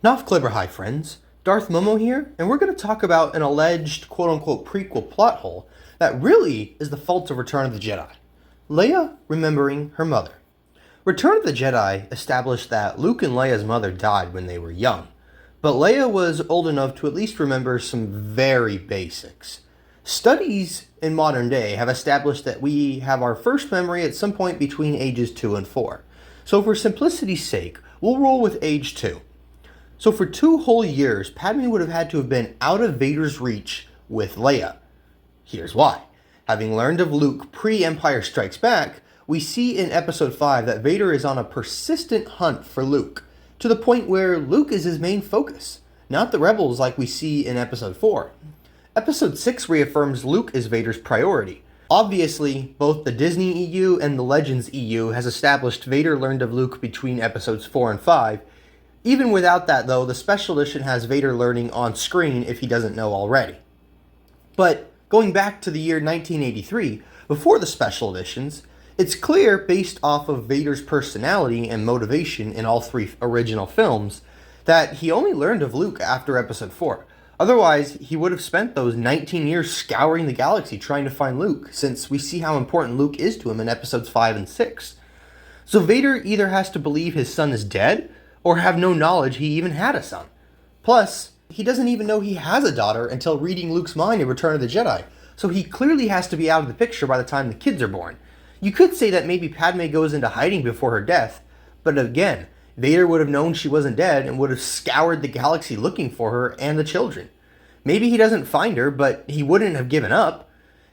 Nof Clibber, hi friends, Darth Momo here, and we're going to talk about an alleged quote-unquote prequel plot hole that really is the fault of Return of the Jedi. Leia remembering her mother. Return of the Jedi established that Luke and Leia's mother died when they were young, but Leia was old enough to at least remember some very basics. Studies in modern day have established that we have our first memory at some point between ages 2 and 4. So for simplicity's sake, we'll roll with age 2. So for 2 whole years, Padme would have had to have been out of Vader's reach with Leia. Here's why. Having learned of Luke pre-Empire Strikes Back, we see in Episode 5 that Vader is on a persistent hunt for Luke, to the point where Luke is his main focus, not the rebels like we see in Episode 4. Episode 6 reaffirms Luke is Vader's priority. Obviously, both the Disney EU and the Legends EU has established Vader learned of Luke between Episodes 4 and 5. Even without that, though, the special edition has Vader learning on screen if he doesn't know already. But going back to the year 1983, before the special editions, it's clear, based off of Vader's personality and motivation in all 3 original films, that he only learned of Luke after Episode 4. Otherwise, he would have spent those 19 years scouring the galaxy trying to find Luke, since we see how important Luke is to him in Episodes 5 and 6. So Vader either has to believe his son is dead, or have no knowledge he even had a son. Plus, he doesn't even know he has a daughter until reading Luke's mind in Return of the Jedi, so he clearly has to be out of the picture by the time the kids are born. You could say that maybe Padme goes into hiding before her death, but again, Vader would have known she wasn't dead and would have scoured the galaxy looking for her and the children. Maybe he doesn't find her, but he wouldn't have given up.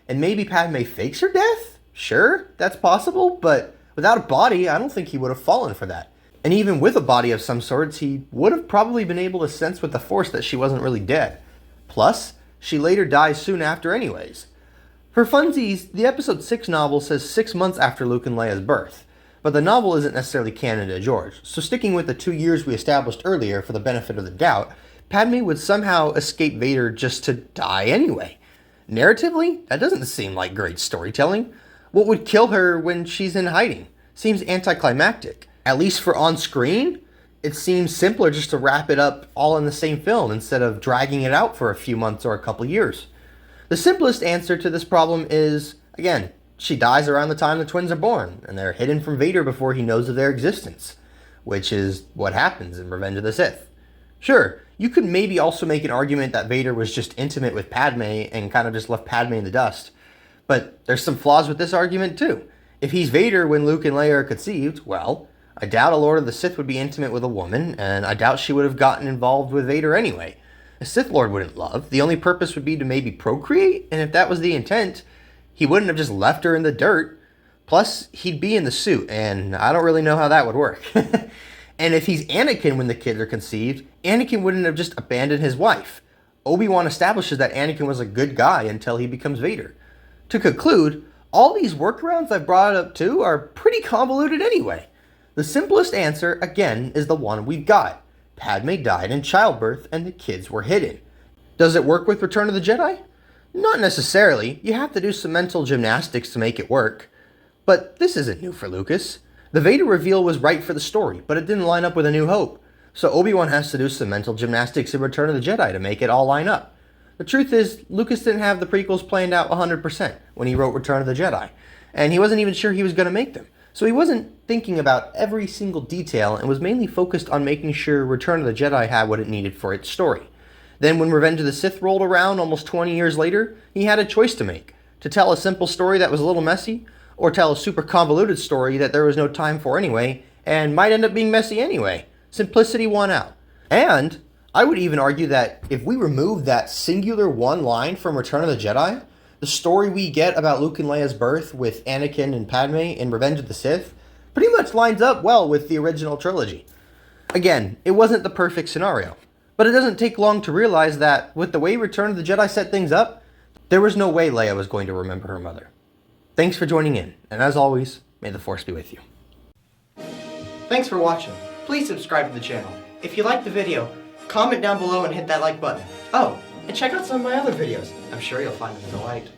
And maybe Padme fakes her death? Sure, that's possible, but without a body, I don't think he would have fallen for that. And even with a body of some sorts, he would have probably been able to sense with the Force that she wasn't really dead. Plus, she later dies soon after anyways. For funsies, the Episode 6 novel says 6 months after Luke and Leia's birth, but the novel isn't necessarily canon to George, so sticking with the 2 years we established earlier for the benefit of the doubt, Padme would somehow escape Vader just to die anyway. Narratively, that doesn't seem like great storytelling. What would kill her when she's in hiding? Seems anticlimactic. At least for on-screen, it seems simpler just to wrap it up all in the same film instead of dragging it out for a few months or a couple years. The simplest answer to this problem is, again, she dies around the time the twins are born, and they're hidden from Vader before he knows of their existence, which is what happens in Revenge of the Sith. Sure, you could maybe also make an argument that Vader was just intimate with Padme and kind of just left Padme in the dust, but there's some flaws with this argument too. If he's Vader when Luke and Leia are conceived, well, I doubt a Lord of the Sith would be intimate with a woman, and I doubt she would have gotten involved with Vader anyway. A Sith Lord wouldn't love. The only purpose would be to maybe procreate, and if that was the intent, he wouldn't have just left her in the dirt. Plus, he'd be in the suit, and I don't really know how that would work. And if he's Anakin when the kids are conceived, Anakin wouldn't have just abandoned his wife. Obi-Wan establishes that Anakin was a good guy until he becomes Vader. To conclude, all these workarounds I've brought up to are pretty convoluted anyway. The simplest answer, again, is the one we've got. Padme died in childbirth and the kids were hidden. Does it work with Return of the Jedi? Not necessarily. You have to do some mental gymnastics to make it work. But this isn't new for Lucas. The Vader reveal was right for the story, but it didn't line up with A New Hope. So Obi-Wan has to do some mental gymnastics in Return of the Jedi to make it all line up. The truth is, Lucas didn't have the prequels planned out 100% when he wrote Return of the Jedi, and he wasn't even sure he was going to make them. So he wasn't thinking about every single detail and was mainly focused on making sure Return of the Jedi had what it needed for its story. Then when Revenge of the Sith rolled around almost 20 years later, he had a choice to make. To tell a simple story that was a little messy, or tell a super convoluted story that there was no time for anyway, and might end up being messy anyway. Simplicity won out. And I would even argue that if we remove that singular one line from Return of the Jedi, the story we get about Luke and Leia's birth with Anakin and Padme in Revenge of the Sith pretty much lines up well with the original trilogy. Again, it wasn't the perfect scenario, but it doesn't take long to realize that with the way Return of the Jedi set things up, there was no way Leia was going to remember her mother. Thanks for joining in, and as always, may the Force be with you. Thanks for watching. Please subscribe to the channel. If you liked the video, comment down below and hit that like button. Oh, and check out some of my other videos. I'm sure you'll find them a delight.